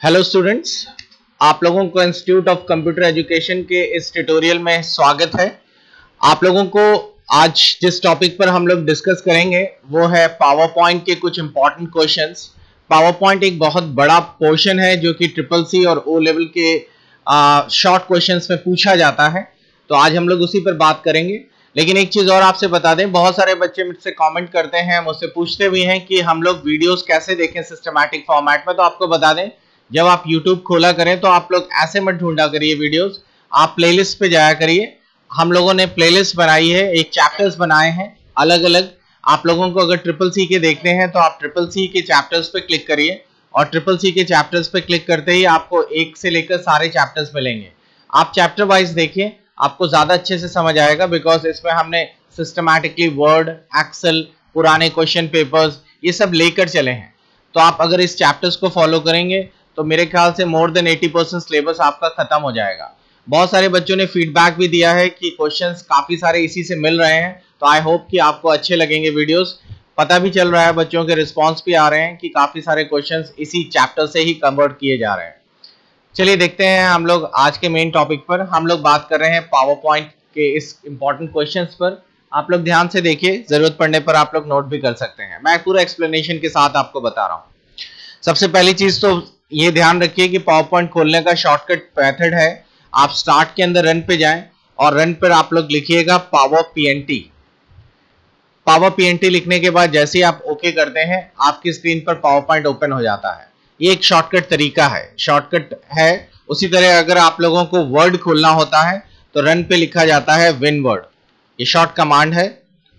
Hello students, आप लोगों को इंस्टीट्यूट ऑफ कंप्यूटर एजुकेशन के इस ट्यूटोरियल में स्वागत है। आप लोगों को आज जिस टॉपिक पर हम लोग डिस्कस करेंगे वो है पावर पॉइंट के कुछ इंपॉर्टेंट क्वेश्चंस। पावर पॉइंट एक बहुत बड़ा पोर्शन है जो कि ट्रिपल सी और ओ लेवल के शॉर्ट क्वेश्चंस में पूछा जाता है, तो आज हम लोग उसी पर बात करेंगे। लेकिन एक चीज और आपसे बता दें, बहुत सारे बच्चे मुझसे कमेंट करते हैं, मुझसे पूछते भी हैं कि हम लोग वीडियोस कैसे देखें सिस्टमैटिक फॉर्मेट में। तो आपको बता दें, जब आप YouTube खोला करें तो आप लोग ऐसे मत ढूंढा करिए वीडियोस, आप प्लेलिस्ट पे जाया करिए। हम लोगों ने प्लेलिस्ट बनाई है, एक चैप्टर्स बनाए हैं अलग अलग। आप लोगों को अगर ट्रिपल सी के देखते हैं तो आप ट्रिपल सी के चैप्टर्स पे क्लिक करिए, और ट्रिपल सी के चैप्टर्स पे क्लिक करते ही आपको एक से लेकर सारे चैप्टर्स मिलेंगे। आप चैप्टर वाइज देखिए, आपको ज्यादा अच्छे से समझ आएगा, बिकॉज इसमें हमने सिस्टमैटिकली वर्ड, एक्सेल, पुराने क्वेश्चन पेपर्स ये सब लेकर चले हैं। तो आप अगर इस चैप्टर्स को फॉलो करेंगे तो मेरे ख्याल से मोर देन 80% सिलेबस आपका खत्म हो जाएगा। बहुत सारे बच्चों ने फीडबैक भी दिया है कि क्वेश्चंस काफी सारे इसी से मिल रहे हैं, तो आई होप कि आपको अच्छे लगेंगे वीडियोस। पता भी चल रहा है, बच्चों के रिस्पांस भी आ रहे हैं कि काफी सारे क्वेश्चंस इसी चैप्टर से ही कन्वर्ट किए जा रहे हैं। चलिए देखते हैं हम लोग आज के मेन टॉपिक पर। हम लोग बात कर रहे हैं पावर पॉइंट के इस इंपॉर्टेंट क्वेश्चंस पर। आप लोग ध्यान से देखिए, जरूरत पड़ने पर आप लोग नोट भी कर सकते हैं। मैं पूरा एक्सप्लेनेशन के साथ आपको बता रहा हूँ। सबसे पहली चीज तो ये ध्यान रखिए कि पावर पॉइंट खोलने का शॉर्टकट मेथड है, आप स्टार्ट के अंदर रन पे जाएं और रन पर आप लोग लिखिएगा पावर पीएनटी। पावर पीएनटी लिखने के बाद जैसे ही आप ओके करते हैं, आपकी स्क्रीन पर पावर पॉइंट ओपन हो जाता है। ये एक शॉर्टकट तरीका है, शॉर्टकट है। उसी तरह अगर आप लोगों को वर्ड खोलना होता है तो रन पे लिखा जाता है विन वर्ड, ये शॉर्ट कमांड है।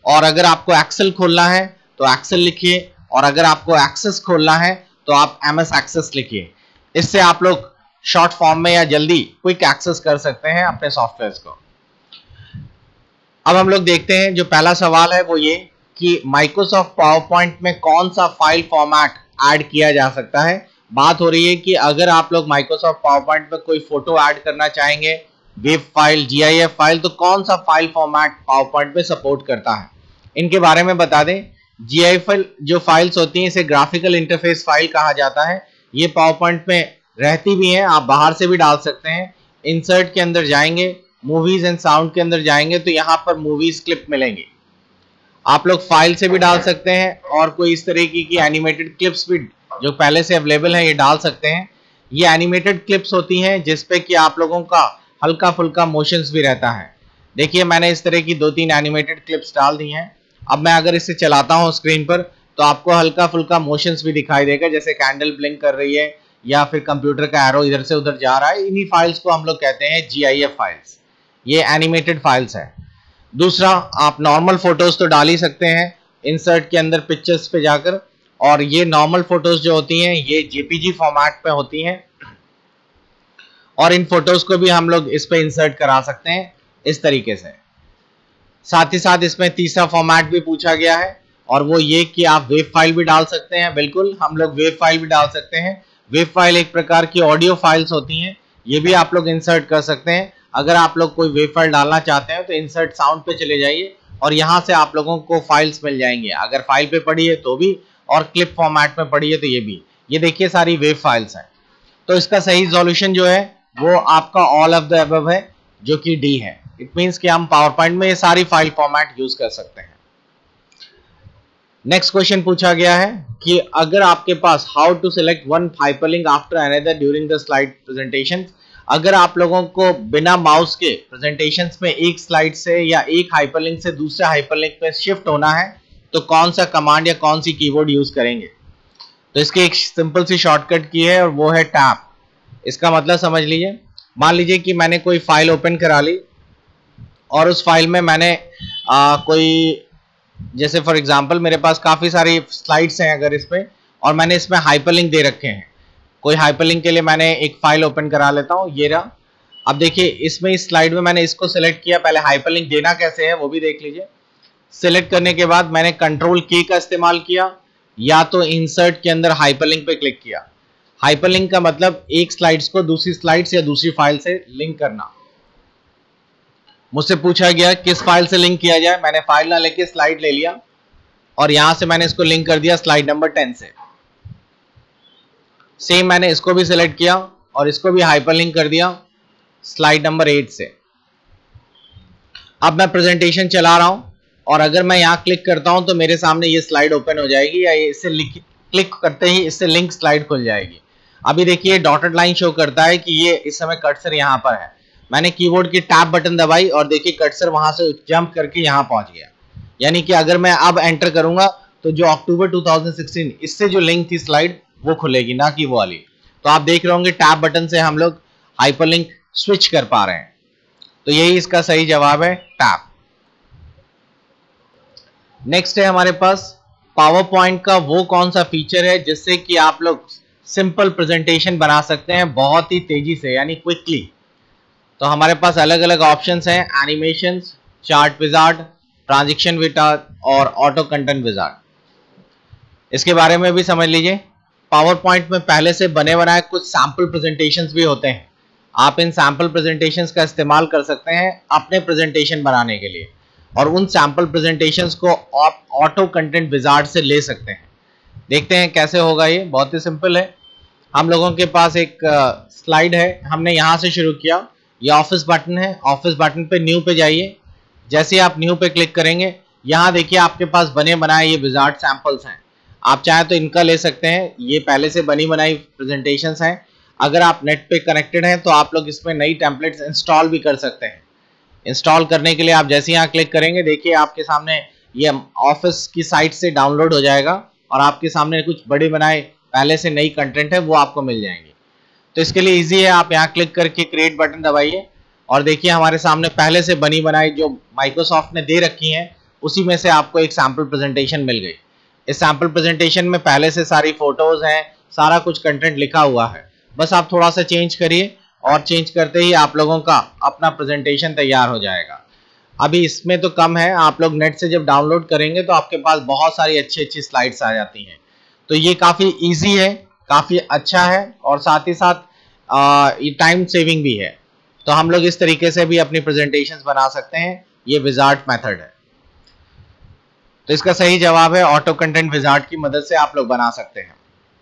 और अगर आपको एक्सेल खोलना है तो एक्सेल लिखिए, और अगर आपको एक्सेस खोलना है तो आप एमएस एक्सेस लिखिए। इससे आप लोग शॉर्ट फॉर्म में या जल्दी क्विक एक्सेस कर सकते हैं अपने सॉफ्टवेयर को। अब हम लोग देखते हैं, जो पहला सवाल है वो ये कि माइक्रोसॉफ्ट पावर पॉइंट में कौन सा फाइल फॉर्मेट ऐड किया जा सकता है। बात हो रही है कि अगर आप लोग माइक्रोसॉफ्ट पावर पॉइंट में कोई फोटो ऐड करना चाहेंगे, वेब फाइल, जीआईएफ फाइल, तो कौन सा फाइल फॉर्मेट पावर पॉइंट में सपोर्ट करता है, इनके बारे में बता दें। जीआईएफ जो फाइल्स होती हैं इसे ग्राफिकल इंटरफेस फाइल कहा जाता है। ये पावर पॉइंट में रहती भी हैं, आप बाहर से भी डाल सकते हैं। इंसर्ट के अंदर जाएंगे, मूवीज एंड साउंड के अंदर जाएंगे तो यहाँ पर मूवीज क्लिप मिलेंगे। आप लोग फाइल से भी डाल सकते हैं, और कोई इस तरीके की एनिमेटेड क्लिप्स भी जो पहले से अवेलेबल है ये डाल सकते हैं। ये एनिमेटेड क्लिप्स होती हैं जिसपे कि आप लोगों का हल्का फुल्का मोशंस भी रहता है। देखिए, मैंने इस तरह की 2-3 एनिमेटेड क्लिप्स डाल दी हैं। अब मैं अगर इसे चलाता हूँ स्क्रीन पर तो आपको हल्का फुल्का मोशंस भी दिखाई देगा, जैसे कैंडल ब्लिंक कर रही है या फिर कंप्यूटर का एरो इधर से उधर जा रहा है। इन्हीं फाइल्स को हम लोग कहते हैं जीआईएफ फाइल्स। ये एनिमेटेड फाइल्स है। दूसरा, आप नॉर्मल फोटोज तो डाल ही सकते हैं इंसर्ट के अंदर पिक्चर्स पे जाकर, और ये नॉर्मल फोटोज जो होती हैं ये जेपीजी फॉर्मेट पे होती हैं, और इन फोटोज को भी हम लोग इस पे इंसर्ट करा सकते हैं इस तरीके से। साथ ही साथ इसमें तीसरा फॉर्मेट भी पूछा गया है, और वो ये कि आप वेब फाइल भी डाल सकते हैं। बिल्कुल, हम लोग वेब फाइल भी डाल सकते हैं। वेब फाइल एक प्रकार की ऑडियो फाइल्स होती हैं, ये भी आप लोग इंसर्ट कर सकते हैं। अगर आप लोग कोई वेब फाइल डालना चाहते हैं तो इंसर्ट साउंड पे चले जाइए और यहाँ से आप लोगों को फाइल्स मिल जाएंगे। अगर फाइल पे पड़ी है तो भी, और क्लिप फॉर्मेट में पड़ी है तो ये भी। ये देखिए, सारी वेब फाइल्स हैं। तो इसका सही सॉल्यूशन जो है वो आपका ऑल ऑफ द अबव है, जो कि डी है। इट मींस कि हम पावर पॉइंट में ये सारी फाइल फॉर्मेट यूज कर सकते हैं। नेक्स्ट क्वेश्चन पूछा गया है कि अगर आपके पास how to select one hyperlink after another during the slide presentation, अगर आप लोगों को बिना माउस के प्रेजेंटेशंस में एक स्लाइड से या एक हाइपरलिंक से दूसरे हाइपरलिंक पे शिफ्ट होना है तो कौन सा कमांड या कौन सी कीवर्ड यूज करेंगे। तो इसकी एक सिंपल सी शॉर्टकट की है और वो है टैब। इसका मतलब समझ लीजिए, मान लीजिए कि मैंने कोई फाइल ओपन करा ली और उस फाइल में मैंने कोई, जैसे फॉर एग्जांपल मेरे पास काफ़ी सारी स्लाइड्स हैं अगर इसमें, और मैंने इसमें हाइपरलिंक दे रखे हैं। कोई हाइपरलिंक के लिए मैंने एक फाइल ओपन करा लेता हूँ, ये रहा। अब देखिए, इसमें इस स्लाइड में मैंने इसको सिलेक्ट किया। पहले हाइपरलिंक देना कैसे है वो भी देख लीजिए। सिलेक्ट करने के बाद मैंने कंट्रोल की का इस्तेमाल किया, या तो इंसर्ट के अंदर हाइपरलिंक पे क्लिक किया। हाइपरलिंक का मतलब एक स्लाइड्स को दूसरी स्लाइड्स या दूसरी फाइल से लिंक करना। मुझसे पूछा गया किस फाइल से लिंक किया जाए, मैंने फाइल ना लेके स्लाइड ले लिया, और यहां से मैंने इसको लिंक कर दिया स्लाइड नंबर 10 से। 10 से लिंक करने के बाद मैंने इसको कंट्रोल की का इस्तेमाल किया, कंट्रोल की का मतलब एक स्लाइड को दूसरी स्लाइड से लिंक करना। हाइपरलिंक का मतलब एक स्लाइड से दूसरी स्लाइड में लिंक करना। मुझसे पूछा गया किस फाइल से लिंक किया जाए, मैंने फाइल ना लेके स्लाइड ले लिया, और यहां से मैंने इसको लिंक कर दिया स्लाइड नंबर 10 से। सेम मैंने इसको भी सिलेक्ट किया और इसको भी हाइपरलिंक कर दिया स्लाइड नंबर 8 से। अब मैं प्रेजेंटेशन चला रहा हूं और अगर मैं यहां क्लिक करता हूं तो मेरे सामने ये स्लाइड ओपन हो जाएगी, या इससे क्लिक करते ही इससे लिंक स्लाइड खुल जाएगी। अभी देखिए डॉटेड लाइन शो करता है कि ये इस समय कर्सर यहां पर है। मैंने कीबोर्ड की टैब बटन दबाई और देखिए कर्सर वहां से जंप करके यहां पहुंच गया। यानी कि अगर मैं अब एंटर करूंगा तो जो अक्टूबर 2016 इससे जो लिंक थी स्लाइड वो खुलेगी, ना कि वो वाली। तो आप देख रहे होंगे टैब बटन से हम लोग हाइपरलिंक स्विच कर पा रहे हैं। तो यही इसका सही जवाब है, टैब। नेक्स्ट है हमारे पास पावर पॉइंट का वो कौन सा फीचर है जिससे कि आप लोग सिंपल प्रेजेंटेशन बना सकते हैं बहुत ही तेजी से, यानी क्विकली। तो हमारे पास अलग अलग ऑप्शंस हैं, animations, chart wizard, transition wizard और ऑटो कंटेंट विजार्ड। इसके बारे में भी समझ लीजिए। पावर पॉइंट में पहले से बने बनाए कुछ सैम्पल प्रेजेंटेशंस भी होते हैं। आप इन सैम्पल प्रेजेंटेशंस का इस्तेमाल कर सकते हैं अपने प्रेजेंटेशन बनाने के लिए, और उन सैम्पल प्रेजेंटेशंस को आप ऑटो कंटेंट विजार्ड से ले सकते हैं। देखते हैं कैसे होगा ये। बहुत ही सिंपल है। हम लोगों के पास एक स्लाइड है, हमने यहाँ से शुरू किया। ये ऑफिस बटन है, ऑफिस बटन पे न्यू पे जाइए। जैसे ही आप न्यू पे क्लिक करेंगे, यहाँ देखिए आपके पास बने बनाए ये विजार्ड सैंपल्स हैं। आप चाहे तो इनका ले सकते हैं, ये पहले से बनी बनाई प्रेजेंटेशंस हैं। अगर आप नेट पे कनेक्टेड हैं तो आप लोग इसमें नई टेम्पलेट्स इंस्टॉल भी कर सकते हैं। इंस्टॉल करने के लिए आप जैसे यहाँ क्लिक करेंगे, देखिए आपके सामने ये ऑफिस की साइट से डाउनलोड हो जाएगा और आपके सामने कुछ बड़े बनाए पहले से नई कंटेंट है वो आपको मिल जाएंगी। तो इसके लिए इजी है, आप यहाँ क्लिक करके क्रिएट बटन दबाइए और देखिए हमारे सामने पहले से बनी बनाई जो माइक्रोसॉफ्ट ने दे रखी हैं उसी में से आपको एक सैम्पल प्रेजेंटेशन मिल गई। इस सैम्पल प्रेजेंटेशन में पहले से सारी फोटोज हैं, सारा कुछ कंटेंट लिखा हुआ है। बस आप थोड़ा सा चेंज करिए और चेंज करते ही आप लोगों का अपना प्रेजेंटेशन तैयार हो जाएगा। अभी इसमें तो कम है, आप लोग नेट से जब डाउनलोड करेंगे तो आपके पास बहुत सारी अच्छी अच्छी स्लाइड्स आ जाती हैं। तो ये काफ़ी इजी है, काफ़ी अच्छा है और साथ ही साथ ये टाइम सेविंग भी है। तो हम लोग इस तरीके से भी अपनी प्रेजेंटेशंस बना सकते हैं। ये विजार्ड मेथड है। तो इसका सही जवाब है ऑटो कंटेंट विजार्ड की मदद से आप लोग बना सकते हैं।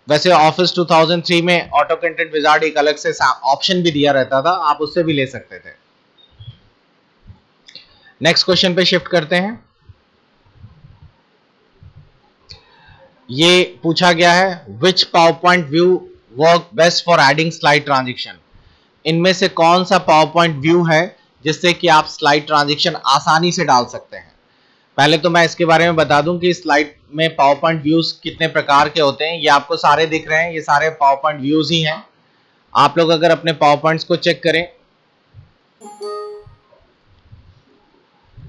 वैसे ऑफिस 2003 में ऑटो कंटेंट विजार्ड एक अलग से ऑप्शन भी दिया रहता था, आप उससे भी ले सकते थे। नेक्स्ट क्वेश्चन पे शिफ्ट करते हैं। ये पूछा गया है which power point view work best for adding slide transition. इनमें से कौन सा पावर पॉइंट व्यू है जिससे कि आप स्लाइड ट्रांजिशन आसानी से डाल सकते हैं। पहले तो मैं इसके बारे में बता दूं कि स्लाइड में पावर पॉइंट व्यूज कितने प्रकार के होते हैं। ये आपको सारे दिख रहे हैं, ये सारे पावर पॉइंट व्यूज ही हैं। आप लोग अगर अपने पावर पॉइंट्स को चेक करें,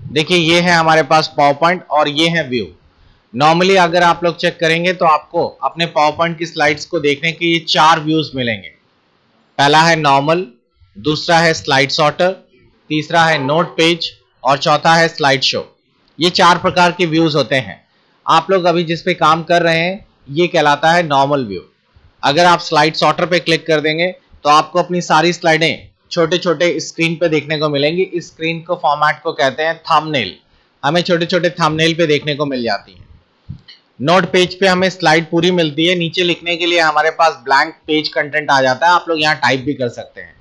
देखिए ये है हमारे पास पावर पॉइंट और ये है व्यू। नॉर्मली अगर आप लोग चेक करेंगे तो आपको अपने पावर पॉइंट की स्लाइड्स को देखने के ये 4 व्यूज मिलेंगे। पहला है नॉर्मल, दूसरा है स्लाइड सॉर्टर, तीसरा है नोट पेज और चौथा है स्लाइड शो। ये 4 प्रकार के व्यूज होते हैं। आप लोग अभी जिस पे काम कर रहे हैं ये कहलाता है नॉर्मल व्यू। अगर आप स्लाइड सॉर्टर पे क्लिक कर देंगे तो आपको अपनी सारी स्लाइडें छोटे छोटे स्क्रीन पे देखने को मिलेंगी। इस स्क्रीन को फॉर्मेट को कहते हैं थंबनेल। हमें छोटे छोटे थंबनेल पे देखने को मिल जाती हैं। नोट पेज पे हमें स्लाइड पूरी मिलती है, नीचे लिखने के लिए हमारे पास ब्लैंक पेज कंटेंट आ जाता है, आप लोग यहाँ टाइप भी कर सकते हैं।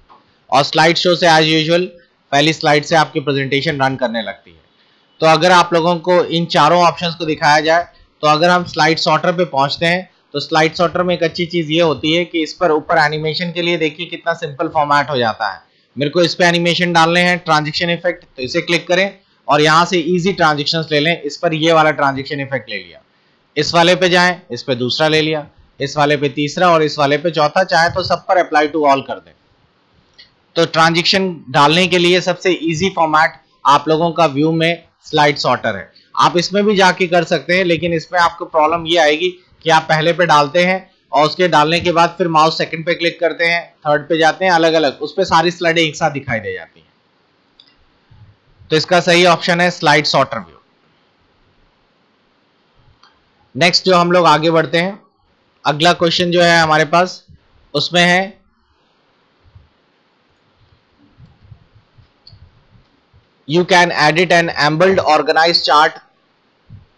और स्लाइड शो से एज यूजुअल पहली स्लाइड से आपकी प्रेजेंटेशन रन करने लगती है। तो अगर आप लोगों को इन चारों ऑप्शंस को दिखाया जाए तो अगर हम स्लाइड सॉर्टर पे पहुंचते हैं तो स्लाइड सॉर्टर में एक अच्छी चीज ये होती है कि इस पर ऊपर एनिमेशन के लिए देखिए कितना सिंपल फॉर्मेट हो जाता है। मेरे को इस पे एनिमेशन डालने हैं, ट्रांजिशन इफेक्ट, तो इसे क्लिक करें और यहाँ से इजी ट्रांजिशंस ले लें। इस पर ये वाला ट्रांजिशन इफेक्ट ले लिया, इस वाले पे जाएं, इस पे दूसरा ले लिया, इस वाले पे तीसरा और इस वाले पे चौथा, चाहे तो सब पर अप्लाई टू ऑल कर दें। तो ट्रांजिशन डालने के लिए सबसे इजी फॉर्मेट आप लोगों का व्यू में स्लाइड सॉर्टर है। आप इसमें भी जाके कर सकते हैं, लेकिन इसमें आपको प्रॉब्लम ये आएगी कि आप पहले पे डालते हैं और उसके डालने के बाद फिर माउस सेकंड पे क्लिक करते हैं, थर्ड पे जाते हैं, अलग अलग उस पे सारी स्लाइडें एक साथ दिखाई दे जाती हैं। तो इसका सही ऑप्शन है स्लाइड सॉर्टर व्यू। नेक्स्ट जो हम लोग आगे बढ़ते हैं, अगला क्वेश्चन जो है हमारे पास उसमें है you can edit an embedded organized chart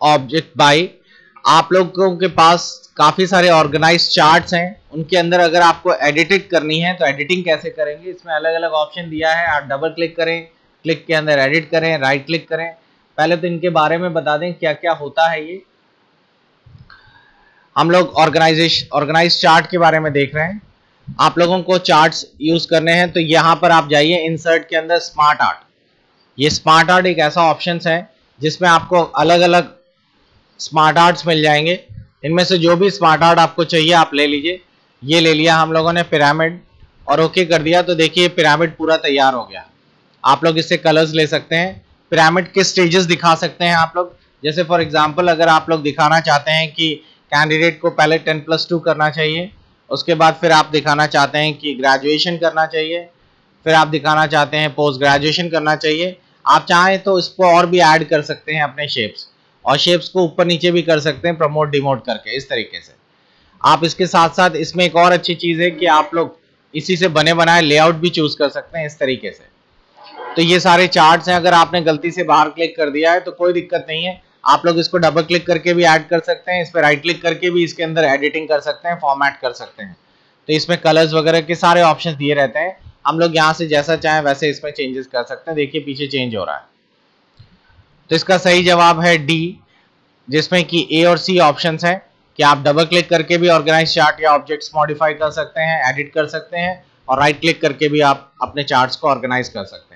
object by। आप लोगों के पास काफी सारे ऑर्गेनाइज चार्ट्स हैं, उनके अंदर अगर आपको एडिटिंग करनी है तो एडिटिंग कैसे करेंगे, इसमें अलग अलग ऑप्शन दिया है। आप डबल क्लिक करें, क्लिक के अंदर एडिट करें, राइट क्लिक करें। पहले तो इनके बारे में बता दें क्या क्या होता है। ये हम लोग ऑर्गेनाइज चार्ट के बारे में देख रहे हैं। आप लोगों को चार्ट्स यूज करने हैं तो यहाँ पर आप जाइए इंसर्ट के अंदर स्मार्ट आर्ट। ये स्मार्ट आर्ट एक ऐसा ऑप्शन है जिसमें आपको अलग अलग स्मार्ट आर्ट्स मिल जाएंगे। इनमें से जो भी स्मार्ट आर्ट आपको चाहिए आप ले लीजिए। ये ले लिया हम लोगों ने पिरामिड और ओके कर दिया तो देखिए पिरामिड पूरा तैयार हो गया। आप लोग इससे कलर्स ले सकते हैं, पिरामिड के स्टेजेस दिखा सकते हैं आप लोग। जैसे फॉर एग्जांपल अगर आप लोग दिखाना चाहते हैं कि कैंडिडेट को पहले 10+2 करना चाहिए, उसके बाद फिर आप दिखाना चाहते हैं कि ग्रेजुएशन करना चाहिए, फिर आप दिखाना चाहते हैं पोस्ट ग्रेजुएशन करना चाहिए, आप चाहें तो इसको और भी ऐड कर सकते हैं अपने शेप्स, और शेप्स को ऊपर नीचे भी कर सकते हैं प्रमोट डिमोट करके। इस तरीके से आप इसके साथ साथ इसमें एक और अच्छी चीज़ है कि आप लोग इसी से बने बनाए लेआउट भी चूज कर सकते हैं इस तरीके से। तो ये सारे चार्ट्स हैं। अगर आपने गलती से बाहर क्लिक कर दिया है तो कोई दिक्कत नहीं है, आप लोग इसको डबल क्लिक करके भी ऐड कर सकते हैं, इस पर राइट क्लिक करके भी इसके अंदर एडिटिंग कर सकते हैं, फॉर्मेट कर सकते हैं। तो इसमें कलर्स वगैरह के सारे ऑप्शन दिए रहते हैं, हम लोग यहाँ से जैसा चाहें वैसे इसमें चेंजेस कर सकते हैं। देखिए पीछे चेंज हो रहा है। तो इसका सही जवाब है डी, जिसमें कि ए और सी ऑप्शंस हैं कि आप डबल क्लिक करके भी ऑर्गेनाइज चार्ट या ऑब्जेक्ट्स मॉडिफाई कर सकते हैं, एडिट कर सकते हैं, और राइट क्लिक करके भी आप अपने चार्ट्स को ऑर्गेनाइज कर सकते हैं।